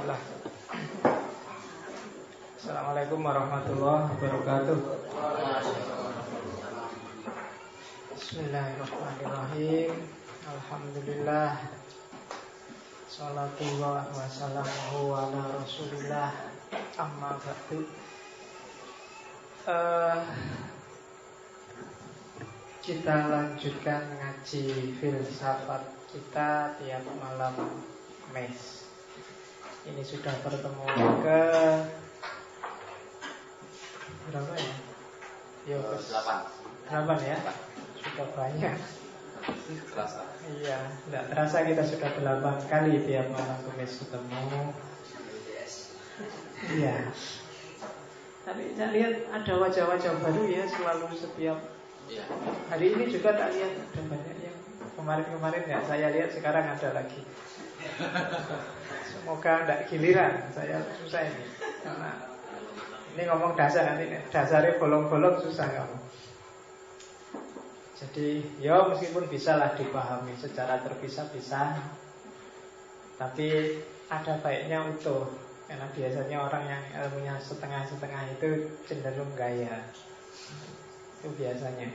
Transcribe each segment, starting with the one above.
Bismillah. Assalamualaikum warahmatullahi wabarakatuh. Bismillahirrahmanirrahim. Alhamdulillah. Salatullah wa salamuhu ala rasulillah. Amma ba'du. Kita lanjutkan ngaji filsafat kita tiap malam mes. Ini sudah pertemuan ke berapa ya? Yo, 8 ya? Sudah banyak. Terasa. Iya, tidak terasa kita sudah 8 kali tiap malam kemis ketemu. Iya. Tapi saya lihat ada wajah-wajah baru ya selalu setiap hari ini juga tak lihat ada banyak yang kemarin-kemarin ya saya lihat sekarang ada lagi. Semoga tidak giliran. Saya susah ini karena ini ngomong dasar nanti dasarnya bolong-bolong susah kamu. Jadi ya meskipun bisa lah dipahami secara terpisah-pisah, tapi ada baiknya utuh. Karena biasanya orang yang ilmunya setengah-setengah itu cenderung gaya. Itu biasanya.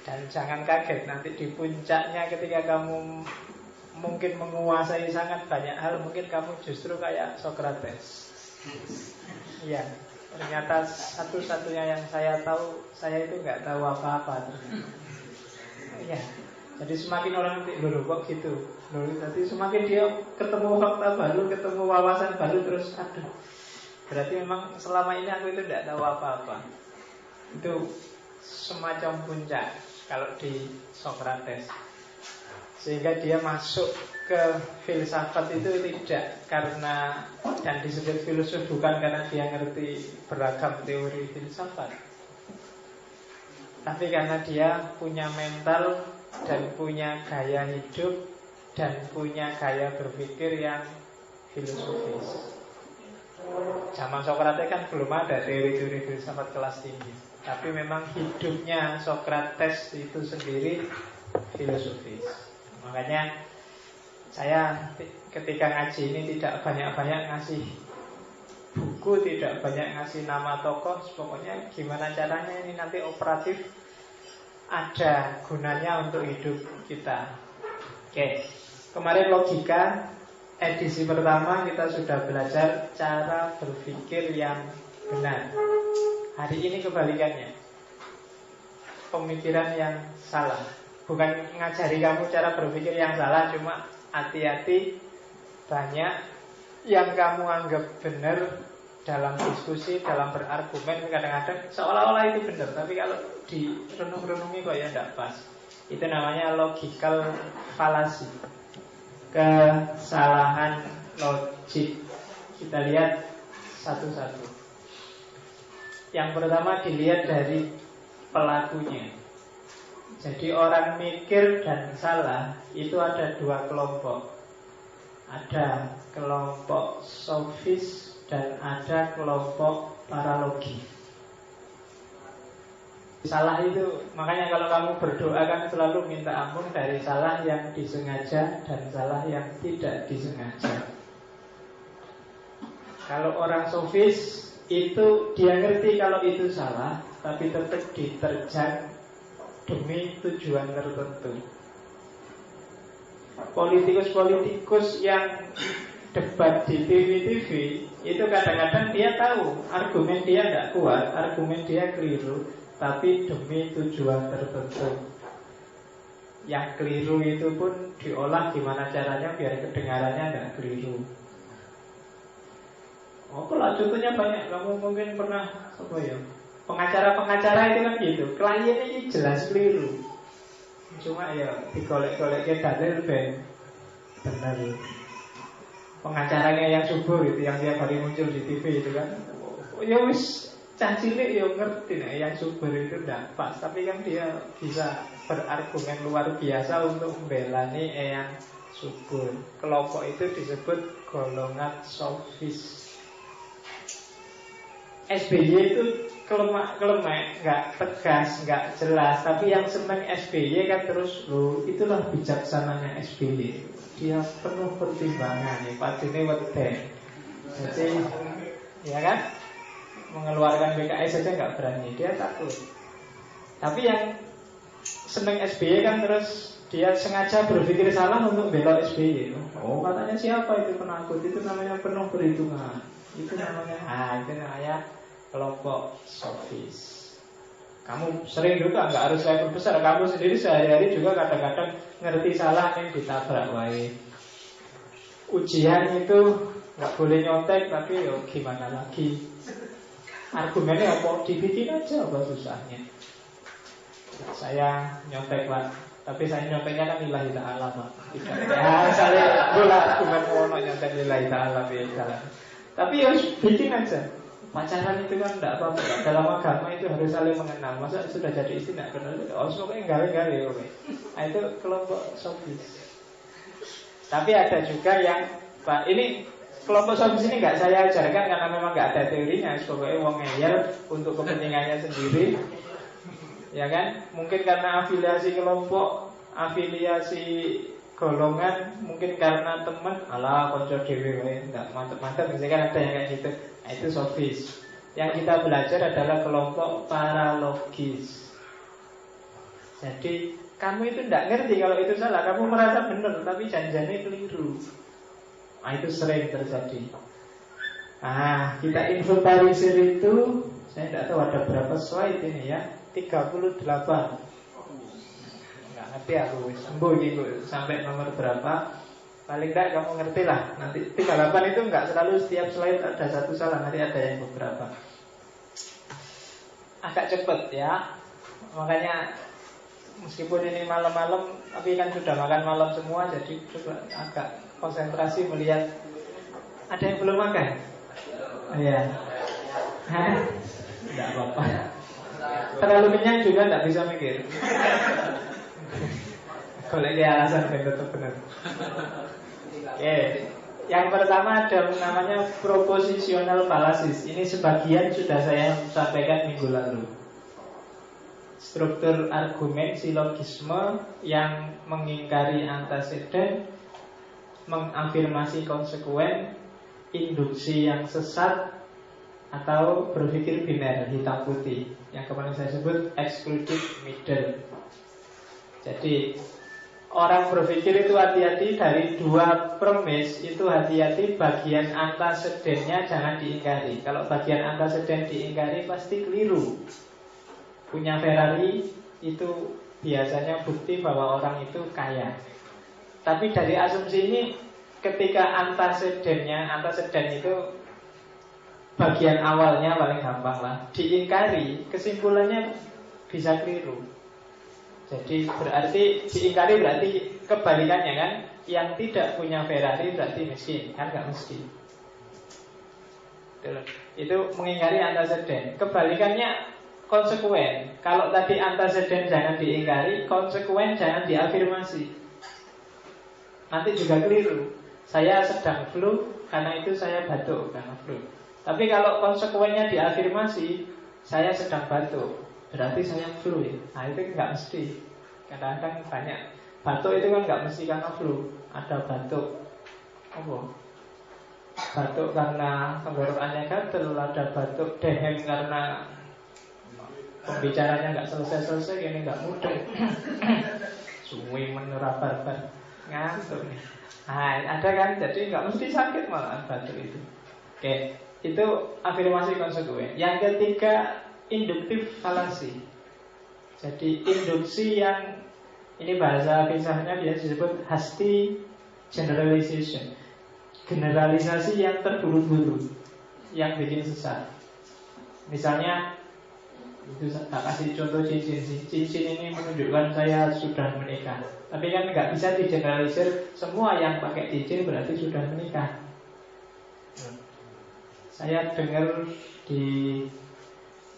Dan jangan kaget nanti di puncaknya ketika kamu mungkin menguasai sangat banyak hal, mungkin kamu justru kayak Socrates. Iya, ternyata satu-satunya yang saya tahu, saya itu nggak tahu apa-apa. Iya, jadi semakin orang nanti dulu kok gitu. Jadi semakin dia ketemu fakta baru, ketemu wawasan baru, terus aduh, berarti memang selama ini aku itu nggak tahu apa-apa. Itu semacam puncak kalau di Socrates. Sehingga dia masuk ke filsafat itu tidak karena, dan disebut filosof bukan karena dia ngerti beragam teori filsafat, tapi karena dia punya mental dan punya gaya hidup dan punya gaya berpikir yang filosofis. Zaman Socrates kan belum ada teori-teori filsafat kelas tinggi, tapi memang hidupnya Socrates itu sendiri filosofis. Makanya saya ketika ngaji ini tidak banyak-banyak ngasih buku, tidak banyak ngasih nama tokoh. Pokoknya gimana caranya ini nanti operatif, ada gunanya untuk hidup kita. Oke, kemarin logika edisi pertama kita sudah belajar cara berpikir yang benar. Hari ini kebalikannya, pemikiran yang salah. Bukan ngajari kamu cara berpikir yang salah, cuma hati-hati banyak yang kamu anggap benar dalam diskusi, dalam berargumen. Kadang-kadang seolah-olah itu benar, tapi kalau direnung-renungi kok ya tidak pas. Itu namanya logical fallacy, kesalahan logik. Kita lihat satu-satu. Yang pertama dilihat dari pelakunya. Jadi orang mikir dan salah itu ada dua kelompok. Ada kelompok sofis dan ada kelompok paralogi. Salah itu, makanya kalau kamu berdoa kan selalu minta ampun dari salah yang disengaja dan salah yang tidak disengaja. Kalau orang sofis itu dia ngerti kalau itu salah, tapi tetap diterjang demi tujuan tertentu. Politikus-politikus yang debat di TV-TV itu kadang-kadang dia tahu argumen dia tidak kuat, argumen dia keliru, tapi demi tujuan tertentu. Yang keliru itu pun diolah gimana caranya biar kedengarannya tidak keliru. Oh, kalau contohnya banyak, kamu mungkin pernah apa ya? Pengacara-pengacara itu kan gitu, kliennya ini jelas keliru, cuma ya digolek-golek ke dalil ben benar. Pengacaranya yang subur itu, yang tiap hari muncul di TV itu kan, ya wis cah cilik ya ngerti nih, yang subur itu tidak pas, tapi kan dia bisa berargumen luar biasa untuk membela nih yang subur. Kelompok itu disebut golongan sofis. SBY itu kelemak, nggak tegas, nggak jelas. Tapi yang seneng SBY kan terus, loh itulah bijaksananya SBY. Dia penuh pertimbangan, ya padine weden. Jadi, ya kan, mengeluarkan PKS saja nggak berani, dia takut. Tapi yang seneng SBY kan terus dia sengaja berpikir salah untuk belok SBY. Oh katanya siapa itu penakut? Itu namanya penuh perhitungan. Itu namanya kelompok sofis. Kamu sering juga nggak harus level besar. Kamu sendiri sehari-hari juga kadang-kadang ngerti salah yang ditabrak wae. Ujian itu nggak boleh nyontek, tapi yo gimana lagi? Argumennya apa? Dibikin aja apa susahnya? Saya nyontek Pak, tapi saya nyonteknya kan lillahi ta'ala Pak. Ya saya bola argumen mau nyontek lillahi ta'ala biasa. Tapi ya bikin aja. Pacaran itu kan tidak apa-apa. Dalam agama itu harus saling mengenal. Masa sudah jadi istri tidak kenal? Oh, pokoknya gali-gali. Nah, itu kelompok sofis. Tapi ada juga yang Pak, ini kelompok sofis ini nggak saya ajarkan karena memang nggak ada teorinya. Pokoknya wong ngeyel untuk kepentingannya sendiri. Ya kan? Mungkin karena afiliasi kelompok, afiliasi golongan, mungkin karena teman, alah konco dhewe wae, enggak mantep-mantep, misalkan ada yang kayak gitu. Nah, itu sofis. Yang kita belajar adalah kelompok paralogis. Jadi kamu itu tidak ngerti kalau itu salah, kamu merasa benar tapi janjinya keliru. Nah, itu sering terjadi. Nah, kita inventarisir itu, saya tidak tahu ada berapa slide ini ya, 38. Nggak ngerti aku, sembuh gitu sampai nomor berapa. Paling tidak kamu ngerti lah. Nanti 38 itu nggak selalu setiap slide ada satu salah, nanti ada yang beberapa. Agak cepet ya. Makanya meskipun ini malam-malam, tapi kan sudah makan malam semua, jadi coba agak konsentrasi melihat. Ada yang belum makan? Iya. Tidak apa-apa. Terlalu kenyang juga tidak bisa mikir. Kalau ini alasan yang tetap benar. Oke. Yang pertama ada namanya propositional fallacies. Ini sebagian sudah saya sampaikan minggu lalu. Struktur argumen silogisme yang mengingkari anteseden, mengafirmasi konsekuen, induksi yang sesat, atau berpikir biner, hitam putih, yang kemarin saya sebut excluded middle. Jadi orang berpikir itu hati-hati dari dua premis. Itu hati-hati bagian antesedennya jangan diingkari. Kalau bagian anteseden diingkari pasti keliru. Punya Ferrari itu biasanya bukti bahwa orang itu kaya. Tapi dari asumsi ini, ketika anteseden itu bagian awalnya paling gampang lah, diingkari, kesimpulannya bisa keliru. Jadi berarti diingkari berarti kebalikannya kan, yang tidak punya Ferrari berarti miskin, kan gak mesti. Itu mengingkari anteseden. Kebalikannya konsekuen. Kalau tadi anteseden jangan diingkari, konsekuen jangan diafirmasi. Nanti juga keliru. Saya sedang flu, karena itu saya batuk karena flu. Tapi kalau konsekuennya diafirmasi, saya sedang batuk, berarti saya flu ya. Nah itu nggak mesti. Kadang-kadang banyak batuk itu kan nggak mesti karena flu. Ada batuk batuk karena tenggorokannya gatel, ada batuk dehem karena pembicaranya nggak selesai-selesai, ini nggak mudah. Suwi menurut barbar ngantuk nih. Nah ada kan, jadi nggak mesti sakit malah batuk itu. Oke, itu afirmasi konsekuen. Yang ketiga, induktif falasi. Jadi induksi yang, ini bahasa filsafatnya biasa disebut hasty generalization. Generalisasi yang terburu-buru, yang bikin sesat. Misalnya, itu tak kasih contoh cincin. Cincin ini menunjukkan saya sudah menikah. Tapi kan nggak bisa digeneralisir semua yang pakai cincin berarti sudah menikah. Saya dengar di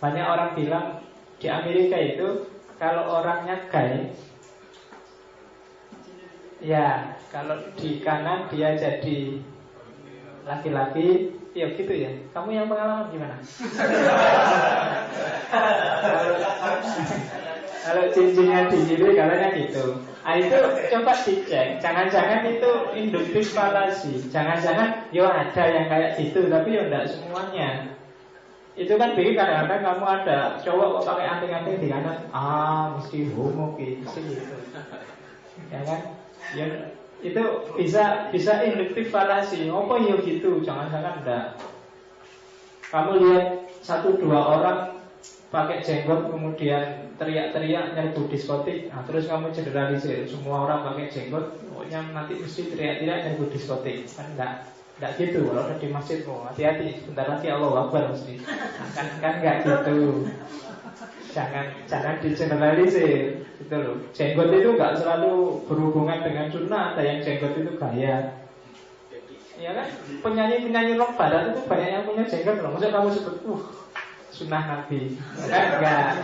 banyak orang bilang di Amerika itu kalau orangnya gay, ya kalau di kanan dia jadi laki-laki ya gitu ya. Kamu yang pengalaman gimana? Kalau cincinnya di kiri katanya gitu. Itu coba dicek. Jangan-jangan itu induktif falasi. Jangan-jangan yo ada yang kayak gitu, tapi yo enggak semuanya. Itu kan bikin kadang-kadang kamu ada cowok kok pakai anting-anting di kanan, mesti homo gitu, mesti gitu. Ya kan? Ya itu bisa induktif falasi. Apa yo gitu? Jangan-jangan enggak. Kamu lihat 1-2 orang pakai jenggot kemudian teriak-teriak nyerbu diskotik, terus kamu generalisir semua orang pakai jenggot, pokoknya nanti mesti teriak-teriak nyerbu diskotik. Kan enggak gitu. Kalau udah di masjid, hati-hati, sebentar lagi Allahu Akbar mesti. Kan enggak gitu. Jangan digeneralisir gitu loh. Jenggot itu enggak selalu berhubungan dengan sunnah. Ada yang jenggot itu gaya. Ya kan, penyanyi-penyanyi rock barat itu banyak yang punya jenggot loh. Maksudnya kamu sebut sunnah Nabi, kan enggak,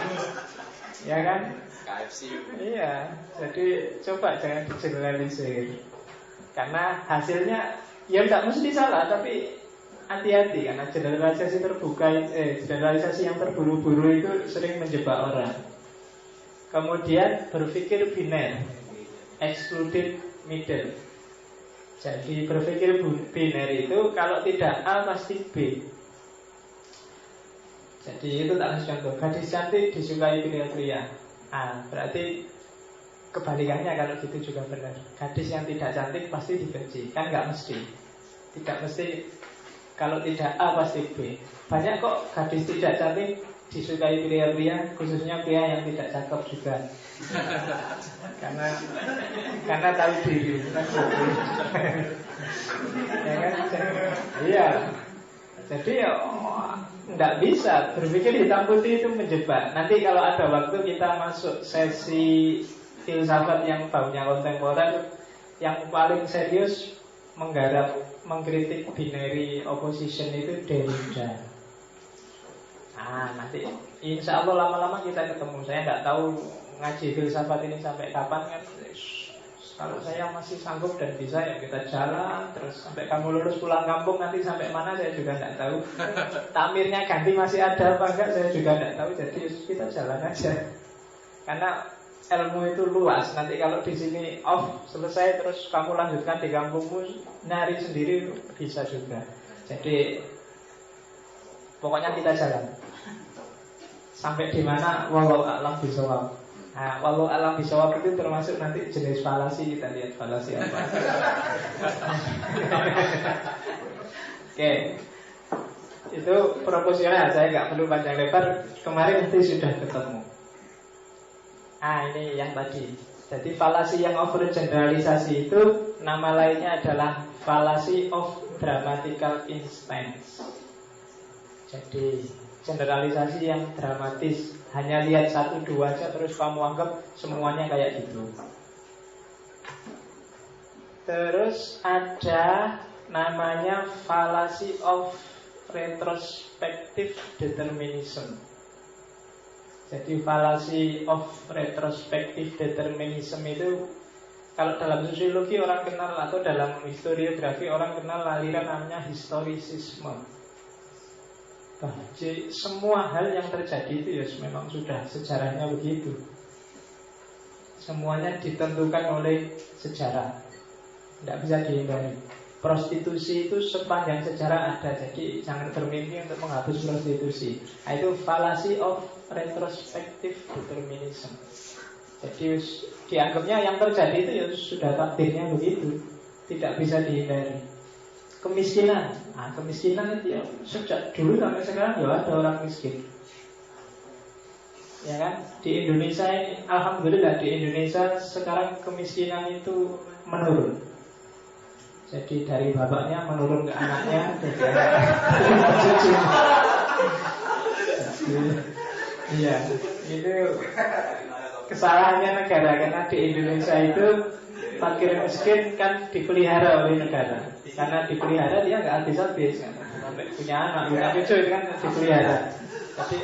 ya kan? KFC. Iya, jadi coba jangan digeneralisir, karena hasilnya ya tidak mesti salah, tapi hati-hati karena generalisasi generalisasi yang terburu-buru itu sering menjebak orang. Kemudian berpikir biner, excluded middle. Jadi berpikir biner itu kalau tidak A pasti B. Jadi itu tak kasih contoh. Gadis cantik disukai pria-pria. Berarti kebalikannya kalau gitu juga benar. Gadis yang tidak cantik pasti dibenci. Kan nggak mesti. Tidak mesti. Kalau tidak A pasti B. Banyak kok gadis tidak cantik disukai pria-pria, khususnya pria yang tidak cakep juga. Karena tahu diri. Ya kan? Iya. Jadi ya tidak bisa berpikir hitam putih itu menjebak. Nanti kalau ada waktu kita masuk sesi filsafat yang baunya kontemporer, yang paling serius mengkritik binary opposition itu Derrida. Nanti insya Allah lama-lama kita ketemu. Saya tidak tahu ngaji filsafat ini sampai kapan kan. Kalau saya masih sanggup dan bisa ya kita jalan terus sampai kamu lulus pulang kampung, nanti sampai mana saya juga tidak tahu. Tamirnya ganti masih ada apa enggak saya juga tidak tahu. Jadi kita jalan aja. Karena ilmu itu luas. Nanti kalau di sini off selesai terus kamu lanjutkan di kampungmu nyari sendiri bisa juga. Jadi pokoknya kita jalan. Sampai di mana wallahu a'lam bishawab. Walau alam bisawab itu termasuk nanti jenis falasi. Kita lihat falasi apa. Oke. Itu proporsional. Saya nggak perlu panjang lebar. Kemarin nanti sudah ketemu. Ini yang tadi. Jadi falasi yang overgeneralisasi itu nama lainnya adalah fallacy of dramatical instance. Jadi generalisasi yang dramatis. Hanya lihat 1-2 aja terus kamu anggap semuanya kayak gitu. Terus ada namanya fallacy of retrospective determinism. Jadi fallacy of retrospective determinism itu kalau dalam sosiologi orang kenal, atau dalam historiografi orang kenal aliran namanya historisisme. Jadi semua hal yang terjadi itu ya memang sudah sejarahnya begitu. Semuanya ditentukan oleh sejarah, tidak bisa dihindari. Prostitusi itu sepanjang sejarah ada. Jadi jangan bermimpi untuk menghapus prostitusi. Itu fallacy of retrospective determinism. Jadi dianggapnya yang terjadi itu ya sudah takdirnya begitu, tidak bisa dihindari. Kemiskinan, kemiskinan itu ya sejak dulu sampai sekarang ya ada orang miskin. Ya kan? Di Indonesia ini, alhamdulillah di Indonesia sekarang kemiskinan itu menurun. Jadi dari bapaknya menurun ke anaknya, iya, itu kesalahannya negara. Karena di Indonesia itu fakir miskin kan dipelihara oleh negara. Karena dipelihara dia nggak habis-habis kan. Sampai punya anak, punya cucu itu kan dipelihara. Jadi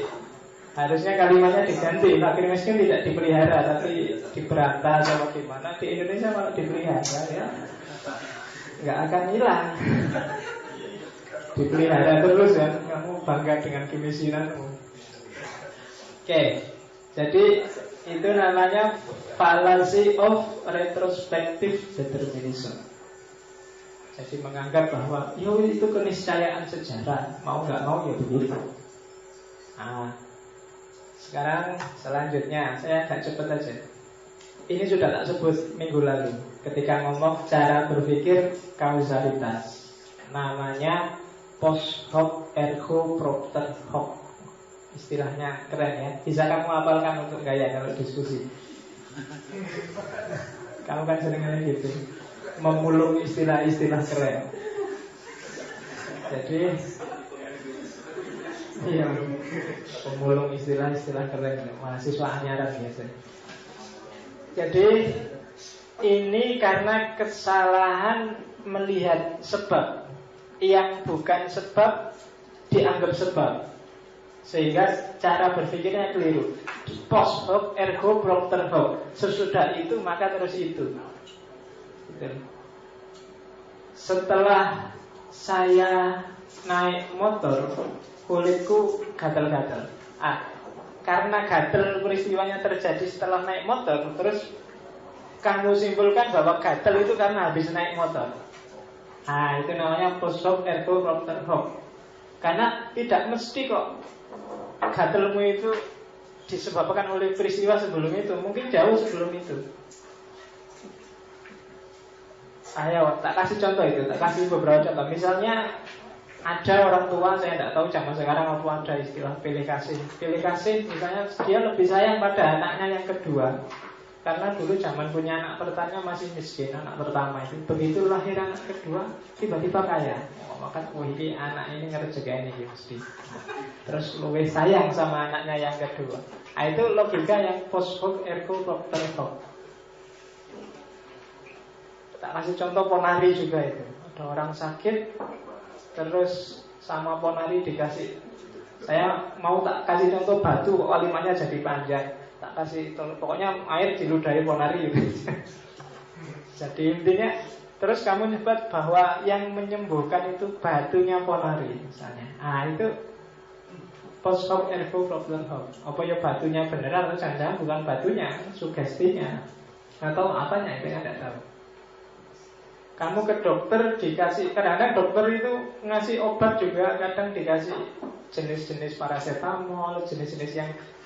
harusnya kalimatnya diganti, fakir miskin tidak dipelihara tapi diberantas atau gimana. Di Indonesia kalau dipelihara ya nggak akan hilang. dipelihara terus kan, kamu bangga dengan kemiskinan. Oke, jadi itu namanya fallacy of retrospective determinism. Jadi menganggap bahwa yo itu keniscayaan sejarah, mau nggak mau ya begitu. Nah, sekarang selanjutnya saya agak cepat aja. Ini sudah tak sebut minggu lalu ketika ngomong cara berpikir kausalitas. Namanya post hoc ergo propter hoc. Istilahnya keren ya. Bisa kamu hafalkan untuk gaya kalau diskusi. Kamu kan seringnya gitu, memulung istilah-istilah keren. Jadi iya, pemulung istilah-istilah keren. Mahasiswa anyaran biasa. Jadi ini karena kesalahan melihat sebab yang bukan sebab dianggap sebab, sehingga cara berpikirnya keliru. Post hoc ergo propter hoc. Sesudah itu maka terus itu. Gitu. Setelah saya naik motor, kulitku gatal-gatal. Karena gatal peristiwanya terjadi setelah naik motor, terus kamu simpulkan bahwa gatal itu karena habis naik motor. Itu namanya post hoc ergo propter hoc. Karena tidak mesti kok gatalmu itu disebabkan oleh peristiwa sebelum itu, mungkin jauh sebelum itu. Ayo, tak kasih contoh itu, tak kasih beberapa contoh. Misalnya ada orang tua, saya tidak tahu zaman sekarang apa ada istilah pilih kasih. Pilih kasih, misalnya dia lebih sayang pada anaknya yang kedua, karena dulu zaman punya anak pertama masih miskin, anak pertama itu. Begitu lahir anak kedua, tiba-tiba kaya. Maka ini anak ini ngerjain ini mesti. Terus lebih sayang sama anaknya yang kedua. Itu logika yang post hoc ergo propter hoc. Tak kasih contoh ponari juga itu. Ada orang sakit, terus sama ponari dikasih. Saya mau tak kasih contoh batu, kok kalimatnya jadi panjang. Tak kasih, pokoknya air diludahi ponari gitu. Jadi intinya, terus kamu nyebut bahwa yang menyembuhkan itu batunya ponari misalnya. Itu post hoc ergo propter hoc. Apa ya batunya beneran atau jangan-jangan bukan batunya, sugestinya atau apanya itu yang tidak tahu. Kamu ke dokter dikasih, kadang-kadang dokter itu ngasih obat juga, kadang dikasih jenis-jenis paracetamol, jenis-jenis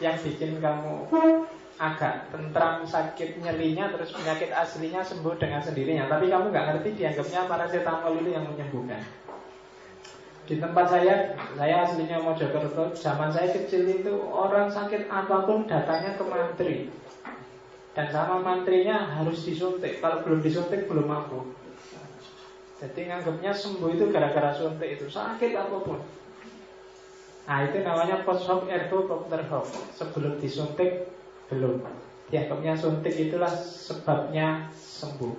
yang bikin kamu agak tentram sakit nyerinya, terus penyakit aslinya sembuh dengan sendirinya. Tapi kamu nggak ngerti, dianggapnya paracetamol itu yang menyembuhkan. Di tempat saya aslinya Mojokerto, zaman saya kecil itu orang sakit apapun datangnya ke mantri, dan sama mantrinya harus disuntik. Kalau belum disuntik belum mampu. Jadi nganggapnya sembuh itu gara-gara suntik itu, sakit apapun. Itu namanya post hoc ergo propter hoc. Sebelum disuntik belum. Dianggapnya suntik itulah sebabnya sembuh.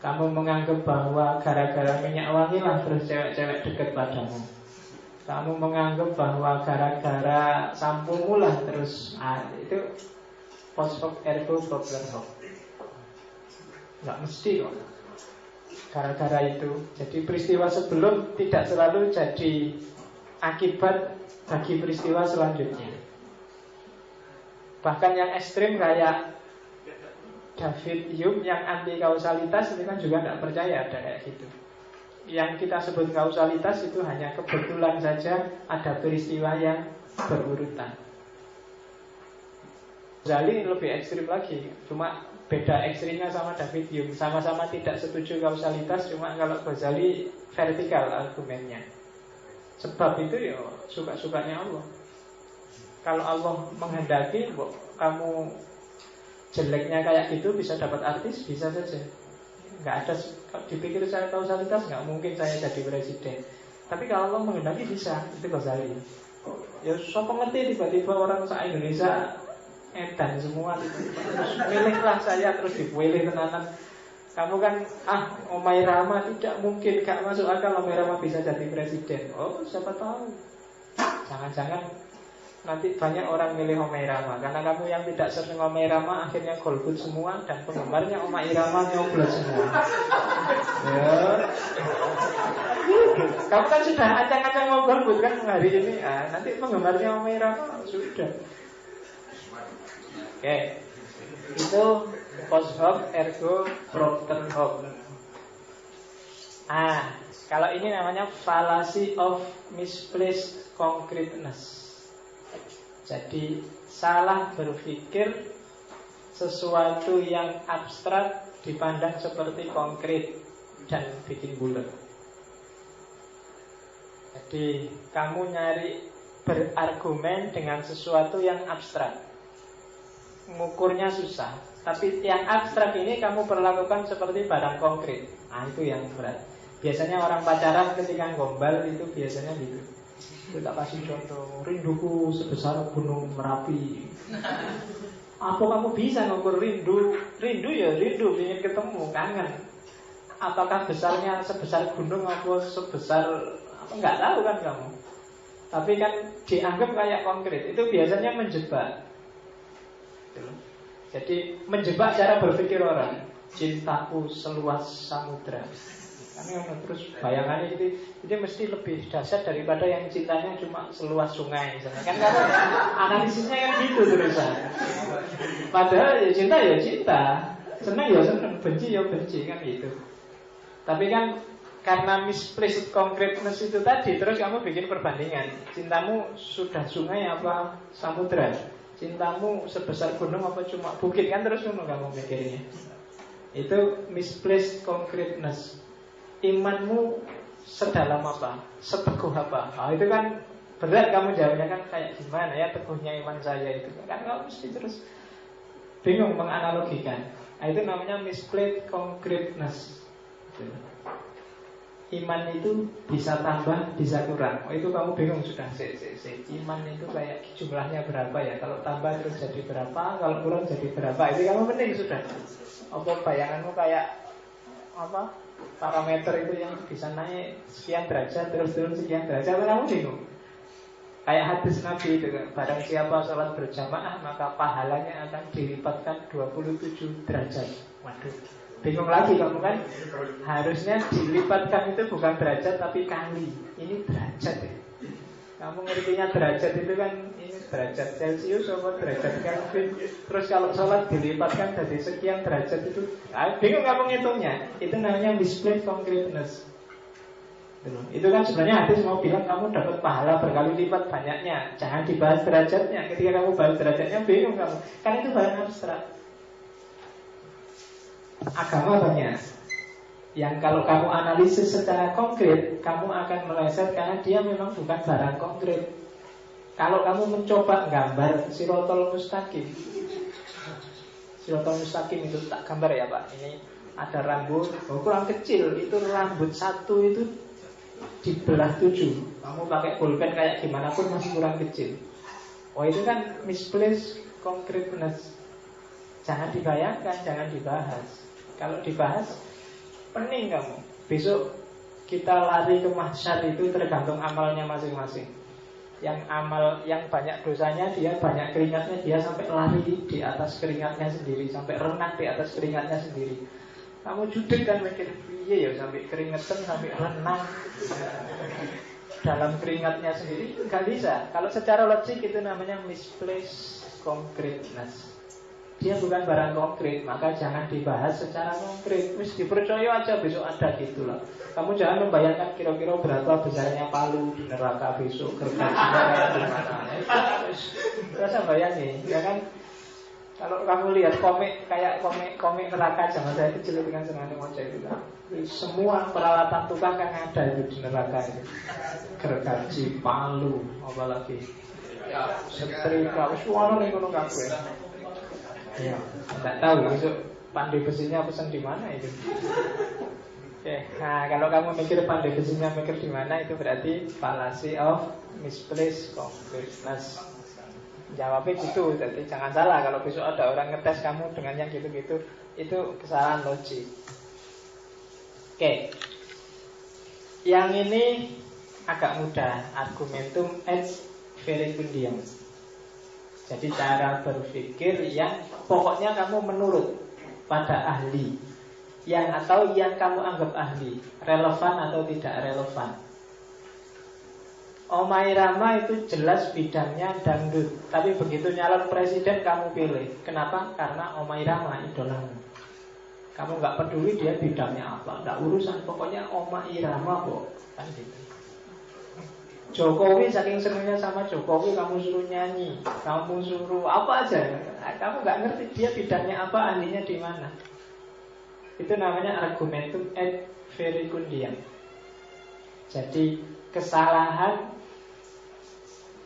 Kamu menganggap bahwa gara-gara minyak wangi lah terus cewek-cewek dekat padamu. Kamu menganggap bahwa gara-gara sampomu lah terus itu post hoc ergo propter hoc. Nggak mesti kok gara-gara itu. Jadi peristiwa sebelum tidak selalu jadi akibat bagi peristiwa selanjutnya. Bahkan yang ekstrim kayak David Hume yang anti kausalitas itu kan juga tidak percaya ada kayak gitu. Yang kita sebut kausalitas itu hanya kebetulan saja ada peristiwa yang berurutan. Ghazali lebih ekstrim lagi, cuma beda ekstrimnya sama David Hume. Sama-sama tidak setuju kausalitas, cuma kalau Ghazali vertikal argumennya. Sebab itu ya suka-sukanya Allah. Kalau Allah menghendaki kamu jeleknya kayak gitu bisa dapat artis, bisa saja. Nggak ada, dipikir saya kausalitas, nggak mungkin saya jadi presiden. Tapi kalau Allah menghendaki bisa, itu Ghazali. Ya siapa ngerti tiba-tiba orang se-Indonesia edan semua, terus milihlah saya, terus dipilih tenanan. Kamu kan Omai Rama tidak mungkin, gak masuk akal Omai Rama bisa jadi presiden. Oh siapa tahu, jangan-jangan nanti banyak orang milih Omai Rama karena kamu yang tidak sering Omai Rama akhirnya golput semua, dan penggemarnya Omai Rama nyoblos semua. Ya. Kamu kan sudah acang-acang mau golput kan hari ini. Nanti penggemarnya Om Irama sudah. Oke. Itu post hoc ergo propter hoc. Kalau ini namanya fallacy of misplaced concreteness. Jadi salah berpikir sesuatu yang abstrak dipandang seperti konkret dan bikin bulat. Jadi kamu nyari berargumen dengan sesuatu yang abstrak, mengukurnya susah. Tapi yang abstrak ini kamu perlakukan seperti barang konkret. Itu yang berat. Biasanya orang pacaran ketika gombal itu biasanya gitu. Kita kasih contoh, rinduku sebesar gunung Merapi. Apa kamu bisa ngukur rindu? Rindu ya rindu, ingin ketemu, kangen. Apakah besarnya sebesar gunung atau sebesar apa? Nggak tahu kan kamu. Tapi kan dianggap kayak konkret. Itu biasanya menjebak. Jadi menjebak cara berpikir orang. Cintaku seluas samudra. Karena terus bayangannya itu mesti lebih dahsyat daripada yang cintanya cuma seluas sungai misalnya. Kan kalau analisisnya kan gitu terusan. Padahal ya cinta, senang ya senang, benci ya benci kan gitu. Tapi kan karena misplaced concreteness itu tadi, terus kamu bikin perbandingan. Cintamu sudah sungai apa samudra? Cintamu sebesar gunung apa cuma bukit? Kan terus kamu mikirnya. Itu misplaced concreteness. Imanmu sedalam apa? Seteguh apa? Itu kan berat kamu jawabnya kan kayak gimana ya teguhnya iman saya itu. Kan kamu mesti terus bingung menganalogikan. Itu namanya misplaced concreteness. Iman itu bisa tambah, bisa kurang. Itu kamu bingung sudah. Iman itu kayak jumlahnya berapa ya? Kalau tambah terus jadi berapa? Kalau kurang jadi berapa? Itu kamu penting sudah. Apa bayanganmu kayak apa? Parameter itu yang bisa naik sekian derajat terus turun sekian derajat, kamu bingung. Kayak hadis Nabi itu kan, barang siapa sholat berjamaah maka pahalanya akan dilipatkan 27 derajat. Waduh, bingung lagi kamu kan. Harusnya dilipatkan itu bukan derajat tapi kali. Ini derajat ya. Kamu ngertinya derajat itu kan ini derajat Celcius atau derajat Kelvin. Terus kalau sholat dilipatkan dari sekian derajat itu bingung kamu ngitungnya. Itu namanya misplaced concreteness. Itu kan sebenarnya hadis mau bilang kamu dapat pahala berkali lipat banyaknya. Jangan dibahas derajatnya. Ketika kamu bahas derajatnya bingung kamu. Kan itu barang abstrak. Agama banyak yang kalau kamu analisis secara konkret, kamu akan meleset karena dia memang bukan barang konkret. Kalau kamu mencoba gambar Sirotol Mustaqim, Sirotol Mustaqim itu tak gambar ya Pak. Ini ada rambut, kurang kecil. Itu rambut satu itu dibelah 7. Kamu pakai pulpen kayak gimana pun masih kurang kecil. Itu kan misplaced concreteness. Jangan dibayangkan, jangan dibahas. Kalau dibahas pening kamu. Besok kita lari ke mahsyar itu tergantung amalnya masing-masing. Yang amal yang banyak dosanya dia banyak keringatnya, dia sampai lari di atas keringatnya sendiri, sampai renang di atas keringatnya sendiri. Kamu judek kan mikir, iya ya sampai keringetan, sampai renang dalam keringatnya sendiri. Gak bisa. Kalau secara logik itu namanya misplaced concreteness. Dia bukan barang konkret, maka jangan dibahas secara konkret. Terus dipercaya aja besok ada gitu lah. Kamu jangan membayangkan kira-kira berapa besarnya Palu di neraka besok, gergajinya kayak gimana. Rasa bayangin, ya kan? Kalau kamu lihat komik kayak komik neraka zaman saya kecil dengan senang moja itu kan. Semua peralatan tukang kan ada itu di neraka itu. Gergaji, Palu, apalagi setrika, suara nih kono kabeh. Ya, tidak tahu besok pandai besinya pesan di mana itu. Oke, nah kalau kamu mikir pandai besinya mikir di mana itu berarti fallacy of misplaced concreteness. Jawabnya gitu, jadi jangan salah kalau besok ada orang ngetes kamu dengan yang gitu-gitu, itu kesalahan logik. Oke, yang ini agak mudah, argumentum et verecundiam. Jadi cara berpikir yang pokoknya kamu menurut pada ahli, yang atau yang kamu anggap ahli, relevan atau tidak relevan. Oma Irama itu jelas bidangnya dangdut, tapi begitu nyalon presiden kamu pilih. Kenapa? Karena Oma Irama idolamu. Kamu nggak peduli dia bidangnya apa, nggak urusan, pokoknya Oma Irama kok, kan gitu. Jokowi saking senangnya sama Jokowi, kamu suruh nyanyi, kamu suruh apa aja, kamu nggak ngerti dia bidangnya apa, ahlinya di mana. Itu namanya argumentum ad verecundiam. Jadi kesalahan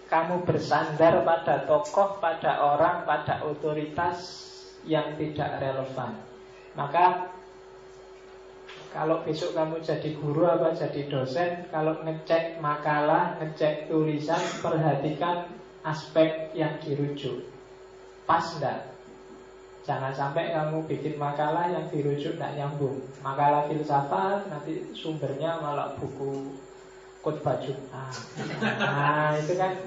kamu bersandar pada tokoh, pada orang, pada otoritas yang tidak relevan. Maka kalau besok kamu jadi guru apa jadi dosen, kalau ngecek makalah, ngecek tulisan, perhatikan aspek yang dirujuk. Pas enggak? Jangan sampai kamu bikin makalah yang dirujuk enggak nyambung. Makalah filsafat nanti sumbernya malah buku khotbah Jumat. Nah, itu kan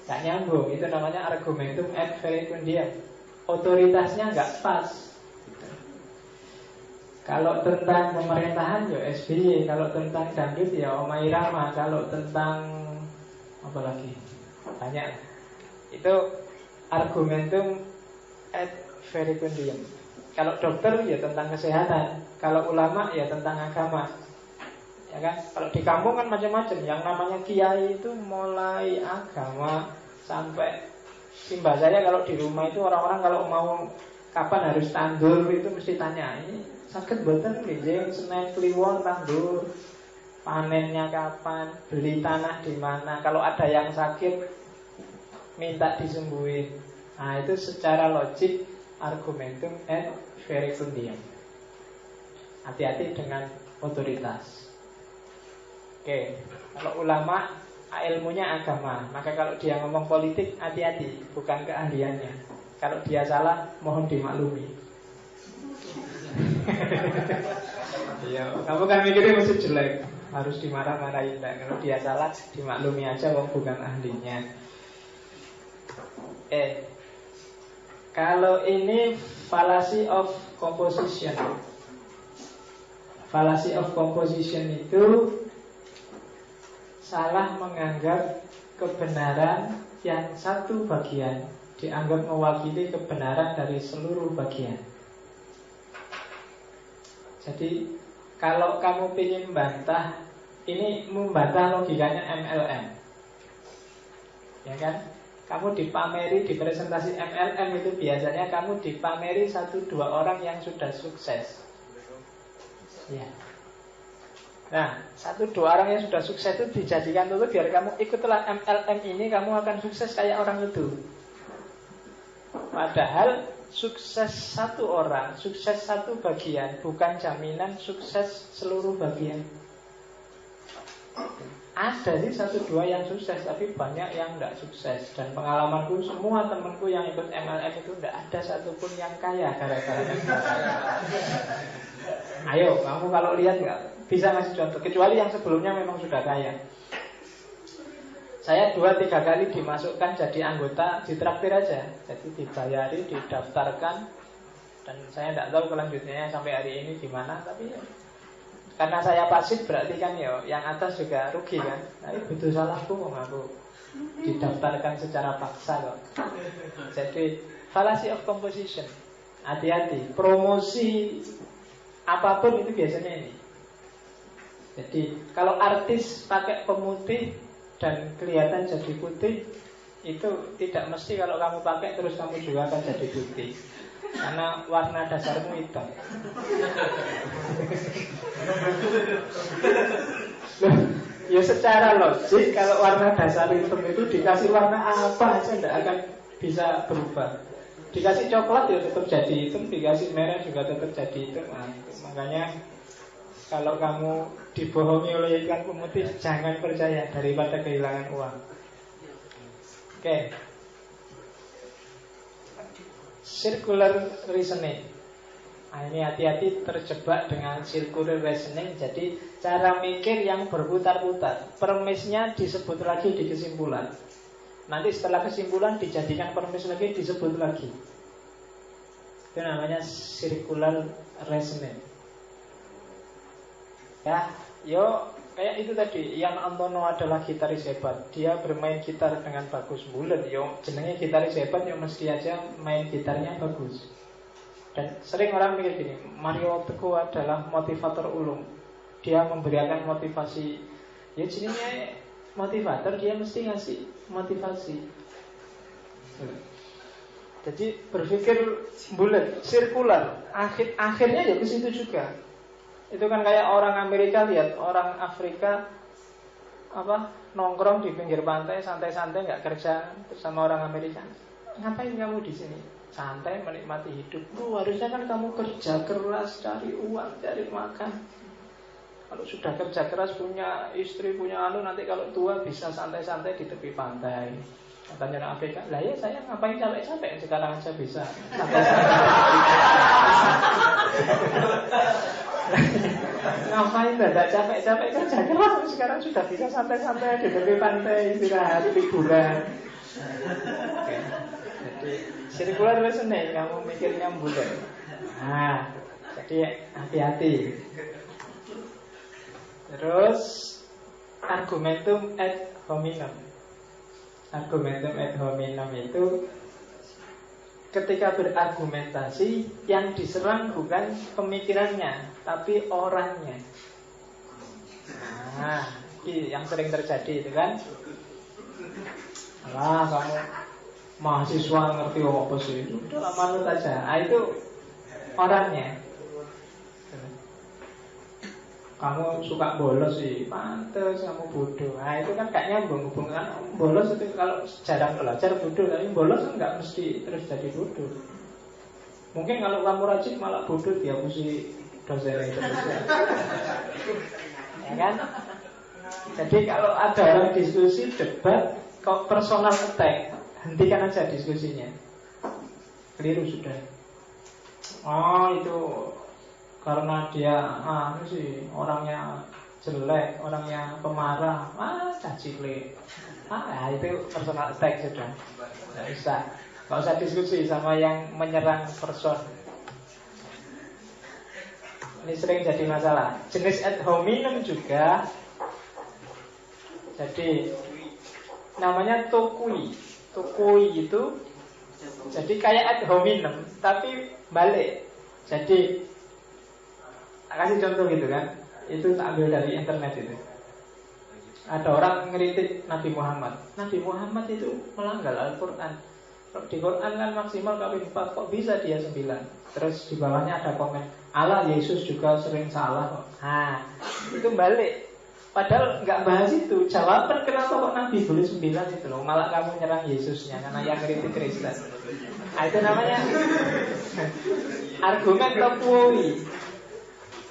enggak nyambung. Itu namanya argumentum ad verecundiam. Otoritasnya enggak pas. Kalau tentang pemerintahan ya SBY, kalau tentang dangdut ya Oma Irama, kalau tentang apa lagi? Banyak. Itu argumentum ad verecundiam. Kalau dokter ya tentang kesehatan, kalau ulama ya tentang agama. Ya kan? Kalau di kampung kan macam-macam. Yang namanya kiai itu mulai agama sampai simbah saya kalau di rumah itu orang-orang kalau mau kapan harus tandur itu mesti tanya, ini sakit boten nggih, Senin Kliwon tandur, panennya kapan, beli tanah di mana, kalau ada yang sakit minta disembuhin. Nah, itu secara logik argumentum ad verecundiam. Hati-hati dengan otoritas. Oke, kalau ulama ilmunya agama, maka kalau dia ngomong politik hati-hati, bukan keahliannya. Kalau dia salah, mohon dimaklumi. Iya, kamu kan mikirnya mesti jelek, harus dimarah-marahin. Kalau dia salah, dimaklumi aja, wong bukan ahlinya. Kalau ini fallacy of composition. Fallacy of composition itu salah menganggap kebenaran yang satu bagian dianggap mewakili kebenaran dari seluruh bagian. Jadi kalau kamu ingin membantah, ini membantah logikanya MLM, ya kan? Kamu dipameri di presentasi MLM itu biasanya kamu dipameri 1-2 orang yang sudah sukses. Ya. Nah, 1-2 orang yang sudah sukses itu dijadikan dulu biar kamu ikutlah MLM ini, kamu akan sukses kayak orang itu. Padahal sukses satu orang, sukses satu bagian bukan jaminan sukses seluruh bagian. Ada sih 1-2 yang sukses, tapi banyak yang tidak sukses. Dan pengalamanku, semua temanku yang ikut MLM itu tidak ada satupun yang kaya gara-gara Ayo, kamu kalau lihat nggak bisa ngasih contoh, kecuali yang sebelumnya memang sudah kaya. Saya 2-3 kali dimasukkan jadi anggota, ditraktir aja. Jadi dibayari, didaftarkan. Dan saya tidak tahu kelanjutannya sampai hari ini gimana. Tapi ya, karena saya pasif berarti kan ya yang atas juga rugi kan. Tapi butuh salahku kok aku didaftarkan secara paksa kok. Jadi fallacy of composition. Hati-hati, promosi apapun itu biasanya ini. Jadi kalau artis pakai pemutih dan kelihatan jadi putih, itu tidak mesti kalau kamu pakai terus kamu juga akan jadi putih, karena warna dasarmu hitam. Ya secara logik kalau warna dasar hitam itu dikasih warna apa aja tidak akan bisa berubah. Dikasih coklat ya tetap jadi hitam, dikasih merah juga tetap jadi hitam. Nah, makanya kalau kamu dibohongi oleh iklan pemutih, jangan percaya daripada kehilangan uang. Oke. Circular reasoning. Nah, ini hati-hati terjebak dengan circular reasoning. Jadi cara mikir yang berputar-putar. Premisnya disebut lagi di kesimpulan. Nanti setelah kesimpulan dijadikan premis lagi, disebut lagi. Itu namanya circular reasoning. Ya, yo Kayak itu tadi, Ian Antono adalah gitaris hebat. Dia bermain gitar dengan bagus. Bulet, yo jenenge gitaris hebat, yo mesti aja main gitarnya bagus. Dan sering orang mikir gini, Mario Teguh adalah motivator ulung. Dia memberikan motivasi. Ya jenenge motivator, dia mesti ngasih motivasi. Jadi berpikir bulat, sirkular. Akhirnya ya ke situ juga. Itu kan kayak orang Amerika, lihat orang Afrika nongkrong di pinggir pantai santai-santai nggak kerja, terus sama orang Amerika, ngapain kamu di sini? Santai menikmati hidup. Harusnya kan kamu kerja keras, cari uang, cari makan. Kalau sudah kerja keras, punya istri, punya nanti kalau tua bisa santai-santai di tepi pantai. Katanya orang Afrika, lah ya saya ngapain capek-capek, sekarang aja bisa ngapain tidak capek-capek kerja keras, sekarang sudah bisa santai-santai di tepi pantai, istirahat, liburan. Jadi circular reasoning, kamu mikirnya bulat. Nah, jadi hati-hati. Terus argumentum ad hominem. Argumentum ad hominem itu ketika berargumentasi yang diserang bukan pemikirannya, tapi orangnya. Nah, ini yang sering terjadi itu kan. Alah, kamu mahasiswa ngerti apa sih? Udah manut aja. Itu orangnya. Kamu suka bolos sih, pantes kamu bodoh. Nah itu kan gak nyambung hubungan. Bolos itu kalau jarang belajar bodoh, tapi bolos enggak mesti terus jadi bodoh. Mungkin kalau kamu rajin malah bodoh, dia mesti dosen itu. Ya kan? Jadi kalau ada orang diskusi, debat, kok personal attack, hentikan aja diskusinya. Keliru sudah. Oh itu karena dia sih orangnya jelek, orangnya pemarah, cacile. Itu personal attack sudah. Nggak usah diskusi sama yang menyerang person. Ini sering jadi masalah. Jenis ad hominem juga. Jadi namanya tokui. Tokui itu jadi kayak ad hominem, tapi balik. Jadi kasih contoh gitu kan. Itu tak ambil dari internet itu. Ada orang ngeritik Nabi Muhammad. Nabi Muhammad itu melanggar Al-Quran. Di Quran kan maksimal kali 4, kok bisa dia 9? Terus di bawahnya ada komen, Allah Yesus juga sering salah kok. Nah, itu balik. Padahal nggak bahas itu. Jawaban kenapa kok Nabi boleh 9 itu loh. Malah kamu nyerang Yesusnya karena yang ngeritik Kristen. Nah, itu namanya argumen topoi.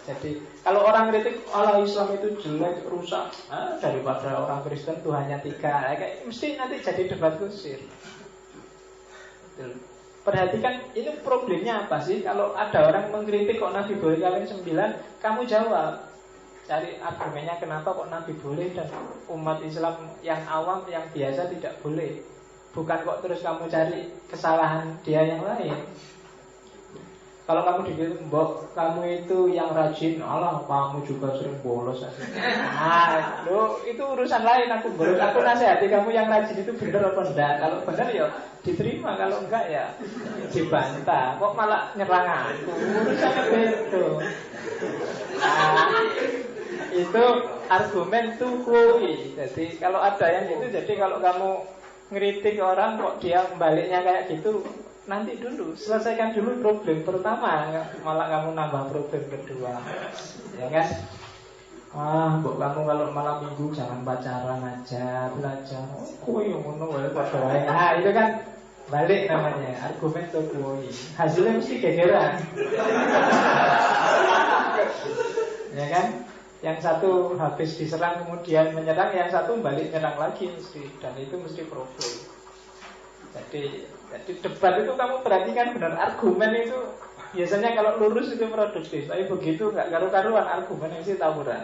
Jadi kalau orang kritik Allah Islam itu jelek, rusak, daripada orang Kristen Tuhannya 3, kayak mesti nanti jadi debat kusir. Perhatikan ini problemnya apa sih? Kalau ada orang mengkritik kok Nabi boleh kawin 9, kamu jawab, cari argumennya kenapa kok Nabi boleh dan umat Islam yang awam, yang biasa tidak boleh. Bukan kok terus kamu cari kesalahan dia yang lain. Kalau kamu dibilang, Mbok, kamu itu yang rajin, Allah, kamu juga sering bolos. Nah, itu urusan lain. Aku nasihati kamu yang rajin itu benar apa enggak. Kalau benar ya diterima, kalau enggak ya dibantah. Kok malah nyerang aku? Urusan itu. Nah, itu argumen tukui. Jadi kalau ada yang gitu, jadi kalau kamu ngeritik orang kok dia baliknya kayak gitu, nanti dulu, selesaikan dulu problem pertama, malah kamu nambah problem kedua. Ya kan? Mbok kamu kalau malam minggu jangan pacaran aja, belajar. Kowe yang ngono wae padha wae. Nah, itu kan balik namanya, argumen tokoi. Hasilnya mesti gegeran. Ya kan? Yang satu habis diserang kemudian menyerang, yang satu balik nyerang lagi mesti, dan itu mesti problem. Jadi debat itu kamu perhatikan benar, argumen itu biasanya kalau lurus itu produktif, tapi begitu nggak karu-karuan argumen itu tawuran.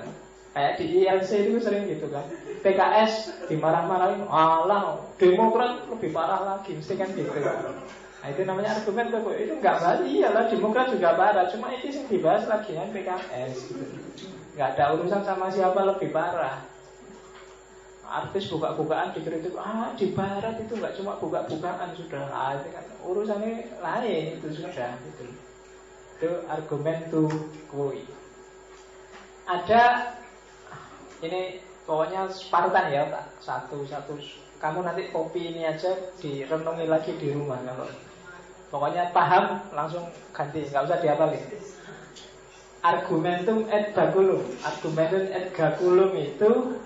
Kayak di ILC itu sering gitu kan. PKS dimarah-marahin, Allah, Demokrat lebih parah lagi, mesti kan gitu. Nah itu namanya argumen tuh, itu nggak bahas, iyalah Demokrat juga parah, cuma itu yang dibahas lagi kan PKS gitu. nggak ada urusan sama siapa lebih parah. Artis buka-bukaan dikritik, di barat itu nggak cuma buka-bukaan sudah, itu kan urusannya lain itu sudah gitu. Itu argumen to kui. Ada ini pokoknya spartan ya, satu. Kamu nanti kopi ini aja direnungi lagi di rumah kalau pokoknya paham langsung ganti, nggak usah dihafalin. Argumentum et baculum. Argumentum et baculum itu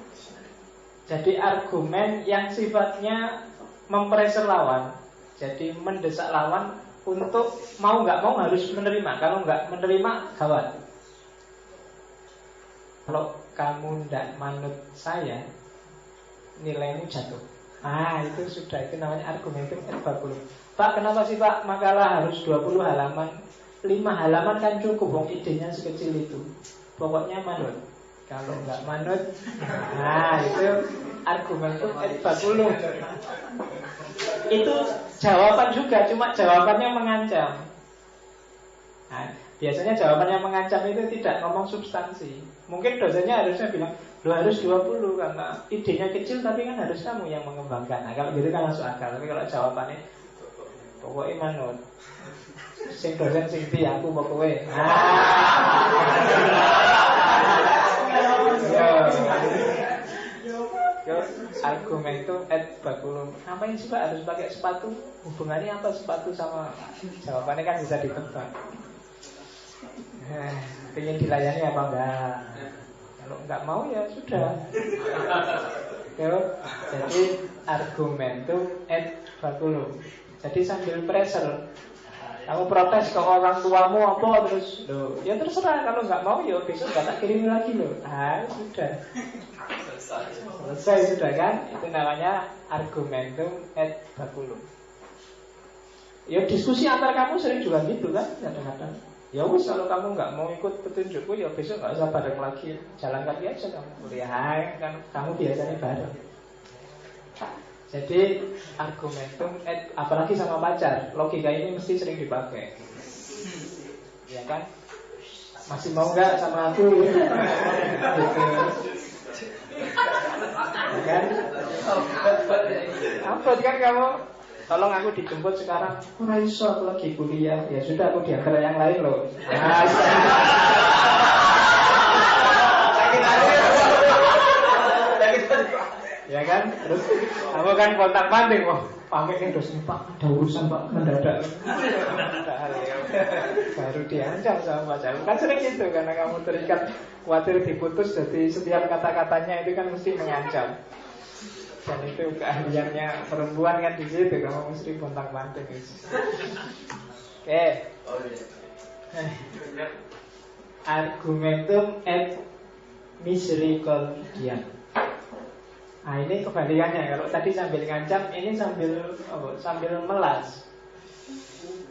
jadi argumen yang sifatnya mempreser lawan. Jadi mendesak lawan untuk mau nggak mau harus menerima. Kalau nggak menerima gawat. Kalau kamu tidak manut saya, nilaimu jatuh. Itu sudah, itu namanya argumentum et baculum. Pak, kenapa sih Pak makalah harus 20 halaman? 5 halaman kan cukup, wong idenya sekecil itu. Pokoknya manut. Kalau nggak manut, itu argumentum et baculum. Itu jawaban juga, cuma jawabannya mengancam. Biasanya jawabannya mengancam itu tidak ngomong substansi. Mungkin dosennya harusnya bilang, lo harus 20 karena idenya kecil, tapi kan harus kamu yang mengembangkan. Kalau gitu kan masuk akal. Tapi kalau jawabannya pokoknya manut, sing dosen sing di aku pokoknya. Argumentum et baculum. Ngapain sih Pak harus pakai sepatu? Hubungannya apa sepatu sama jawabannya kan bisa ditebak. Pengen dilayani apa enggak? Kalau enggak mau ya sudah. Jadi argumentum et baculum. Jadi sambil pressure, kamu protes ke orang tuamu apa terus, ya terserah, kalau nggak mau ya besok nggak tak kirim lagi loh. Sudah selesai sudah kan? Itu namanya argumentum et baculum. Ya diskusi antar kamu sering juga gitu kan, kadang-kadang. Ya wis, kalau kamu nggak mau ikut petunjukku ya besok nggak usah bareng lagi, jalan kaki aja kamu kuliah kan, kamu biasanya bareng. Jadi argumentum et, apalagi sama pacar, logika ini mesti sering dipakai. Ya kan? Masih mau nggak sama aku? Gitu. Ya kan? Apa kan kamu? Tolong aku dijemput sekarang. Iso aku lagi kuliah. Ya sudah, aku diantar yang lain loh. Ya kan, terus kamu kan kontak manting, pamit nih dosen Pak, ada urusan Pak mendadak. Padahal ya baru diancam sama pacar. Kan sering gitu karena kamu terikat khawatir diputus, jadi setiap kata-katanya itu kan mesti mengancam. Dan itu keahliannya perempuan kan di situ, kamu mesti kontak manting. Oke. Argumentum et misericordiam. Ini kebalikannya. Kalau tadi sambil ngancam, ini sambil melas.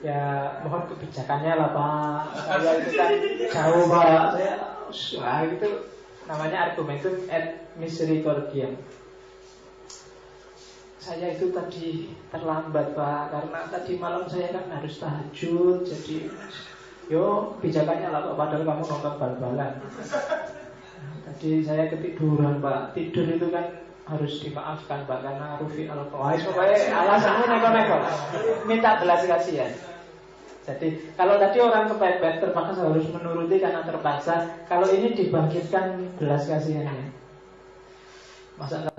Ya mohon kebijakannya lah Pak. Saya itu kan jauh Pak. Itu namanya argumentum et misericordiam. Saya itu tadi terlambat Pak, karena tadi malam saya kan harus tahajud. Jadi kebijakannya lah Pak, padahal kamu nonton bal-balan. Tadi saya ketiduran Pak. Tidur itu kan harus dimaafkan Pak, karena rufi al-qawais. Pokoknya alasannya neko-neko, minta belas kasihan. Jadi kalau tadi orang kepepet terpaksa harus menuruti karena terpaksa. Kalau ini dibangkitkan belas kasihannya. Masa